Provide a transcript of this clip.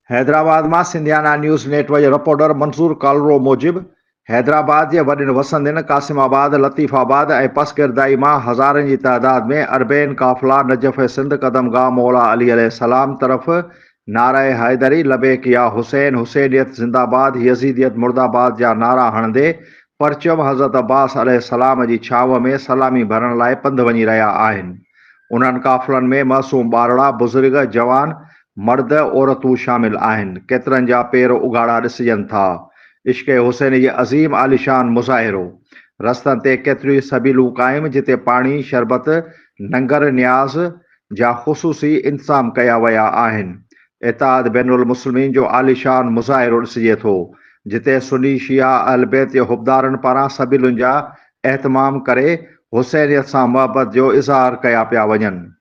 हैदराबाद में सिंधियाना news network reporter Mansoor कालरो मूजिब हैदराबाद के वॾनि वसंदनि कासिमाबाद, लतीफ़ाबाद और पसगिरदाई में हज़ारनि की तादाद में अरबैन काफ़िला नजफ़ सिंध कदमगाह मौला अली अलैहिस्सलाम तरफ नाराए हैदरी, लबैक या हुसैन, हुसैनियत जिंदाबाद, यजीदियत मुर्दाबाद जा नारा हणंदे परचम हज़रत अब्बास अलैहिस्सलाम की छाव में सलामी भरण लाइ पंध वञी रहिया आहिनि। उन्हनि काफ़िलनि में मासूम ॿारड़ा, बुज़ुर्ग, जवान, मर्द, औरतूं शामिल आहिनि। केतिरनि जा पेर उघाड़ा ॾिसजनि था। इश्क़ हुसैन जी अज़ीम आलिशान मुज़ाहिरो। रस्तनि ते केतिरियूं सबीलूं क़ाइम जिते पाणी, शरबत, लंगर, न्याज़ जा ख़ुसूसी इंतज़ाम कया विया आहिनि। इत्तेहाद बैनुल मुस्लिमीन जो आलिशान मुज़ाहिरो ॾिसिजे थो जिते सुन्नी, शिया, अहल बैत जे हुबदारनि पारां सबीलुनि जा एहतमाम करे हुसैनियत सां मुहबत जो इज़हार कया पिया वञनि।